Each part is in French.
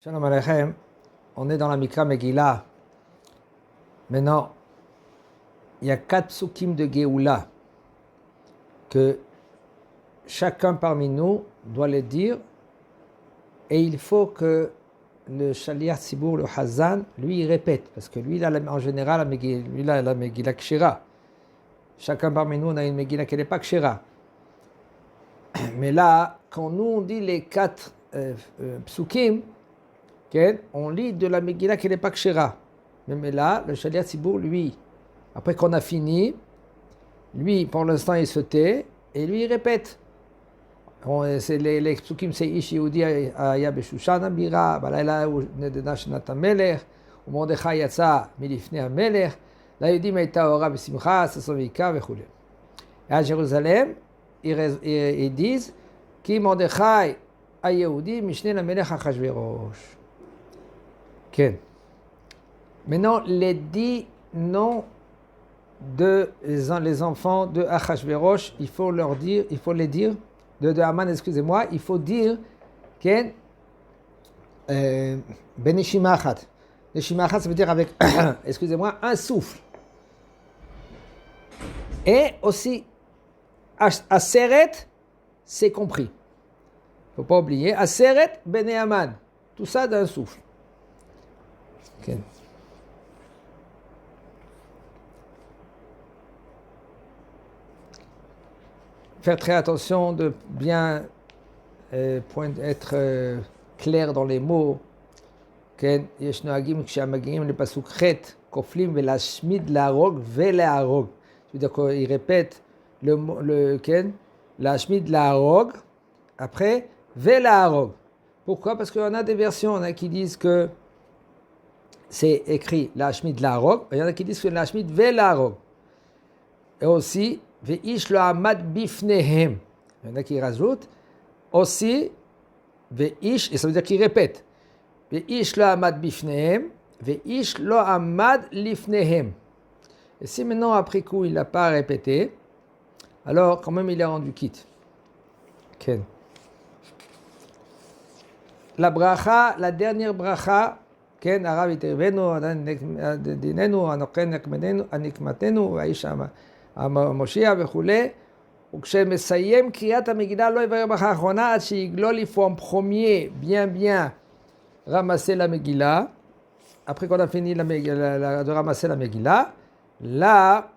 Shalom Aleichem, on est dans la Mikra Megillah. Maintenant, il y a 4 psukim de Géoula que chacun parmi nous doit les dire, et il faut que le Shaliach Tzibour, le Hazan, lui, il répète, parce que lui, en général, lui, il a la Megillah Kshira. Chacun parmi nous, on a une Megillah qui n'est pas Kshira. Mais là, quand nous, on dit les 4 psukim, on lit de la Megillah qui n'est pas Kshira. Mais là, le Shaliach Tzibour, lui, après qu'on a fini, lui, pour l'instant, il se tait, et lui, il répète. C'est les psukim, c'est Ish Yehudi Aya Beshushan Abira, Balayla Nedena Shnat HaMelech, Mordechai Yatsa Milifnei HaMelech, Layehudim Hayta Ora B'Simcha, Sason V'Ikar, וכו'. Et à Jérusalem, ils disent Ki Mordechai HaYehudi Mishneh LaMelech Achashverosh. Okay. Maintenant, les 10 noms de les enfants de Achashverosh, il faut les dire, de Haman, excusez-moi, il faut dire Benishima Achat. Benishima Achat, ça veut dire avec, excusez-moi, un souffle. Et aussi, Aseret, c'est compris. Il ne faut pas oublier, Aseret Bene Haman. Tout ça d'un souffle. Okay. Faire très attention de bien être clair dans les mots. יש נוהגים כשמגיעים לפסוק ח' כופלים ולהשמיד להרוג ולהרוג. C'est-à-dire qu'il répète להשמיד להרוג, après ולהרוג. Pourquoi? Parce qu'il y en a des versions, qui disent que c'est écrit להשמיד להרוג, il y en a qui disent que להשמיד ולהרוג. Et aussi Ve'ish lo amad bifnehem. Il y en a qui rajoutent aussi Ve'ish, et ça veut dire qu'il répète. Ve'ish lo amad bifnehem, Ve'ish lo amad lifnehem. Et si maintenant, après coup, il n'a pas répété, alors quand même il est rendu quitte. Okay. La bracha, la dernière bracha, Ken arav itervenu, dinenu, anochen anikmatenu, va'ishama. המושיע וכולי, וכשמסיים קריאת המגילה לא יברר ברכה האחרונה עד שיגלול il faut en premier bien ramasser la Megillah. Après qu'on a fini de ramasser la Megillah, là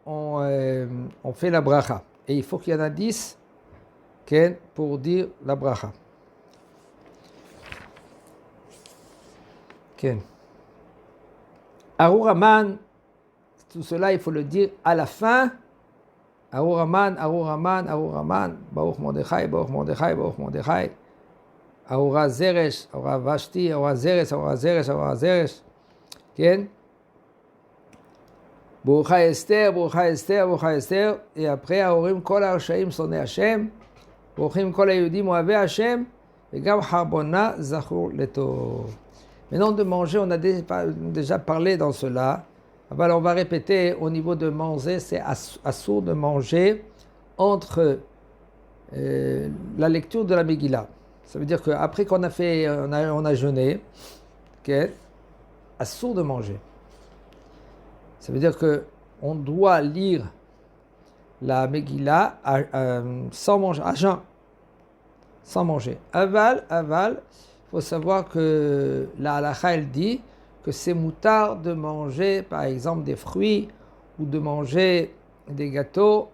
on fait la bracha, et il faut qu'il y en a 10 pour dire la bracha. Arur Haman, tout cela, il faut le dire à la fin. Arur Haman, Arur Haman, Arur Haman, Baruch Mordechai, Baruch Mordechai, Baruch Mordechai. Arura Zeresh, Arura Vashti, Arura Zeresh, Arura Zeresh, Arura Zeresh. Ken? Barucha Esther, Barucha Esther, Barucha Esther. Et après, Arurim Kol HaRashaim Sonei Hashem. Baruchim Kol HaYehudim Ohavei Hashem. Et Gam Harbona Zachur Leto. Maintenant, de manger, on a déjà parlé dans cela. Alors on va répéter au niveau de manger, c'est assourd de manger entre la lecture de la Megillah. Ça veut dire qu'après qu'on a fait, on a jeûné, assourd de manger. Ça veut dire qu'on doit lire la Megillah sans manger, à jeun, sans manger. Aval, il faut savoir que la halakha elle dit que c'est moutard de manger, par exemple, des fruits ou de manger des gâteaux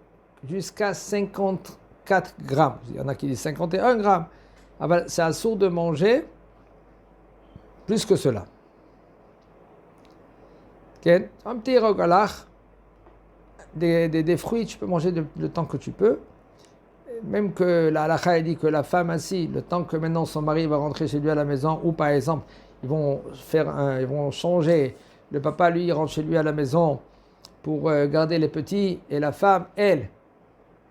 jusqu'à 54 grammes. Il y en a qui disent 51 grammes. C'est assourd de manger plus que cela. Okay. Un petit rogalach, des fruits, tu peux manger le temps que tu peux. Même que la halakha dit que la femme ainsi, le temps que maintenant son mari va rentrer chez lui à la maison, ou par exemple, ils vont changer. Le papa, lui, il rentre chez lui à la maison pour garder les petits. Et la femme, elle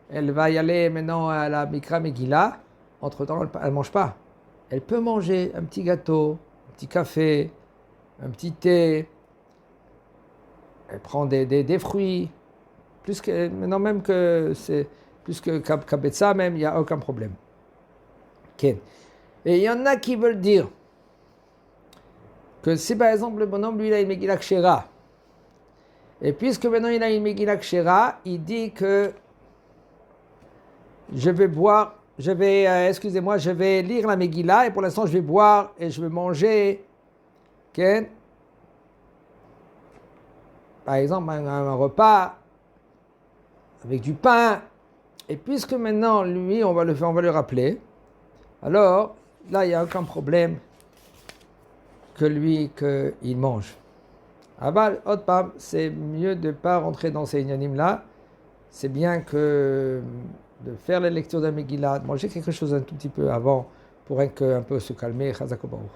va y aller maintenant à la Mikra Megillah. Entre-temps, elle ne mange pas. Elle peut manger un petit gâteau, un petit café, un petit thé. Elle prend des fruits. Maintenant même que c'est plus que Kabetza même, il n'y a aucun problème. Okay. Et il y en a qui veulent dire que si par exemple le bonhomme, lui, il a une Megillah Kshera, et puisque maintenant il a une Megillah Kshera, il dit que je vais boire, je vais lire la Megillah, et pour l'instant je vais boire et je vais manger, okay? Par exemple un repas avec du pain, et puisque maintenant lui, on va le rappeler, alors là il n'y a aucun problème que lui, qu'il mange. Aval, Otpam, c'est mieux de ne pas rentrer dans ces inanimes-là. C'est bien que de faire la lecture de la Megillah, de manger quelque chose un tout petit peu avant pour un peu se calmer. Chazak Baruch.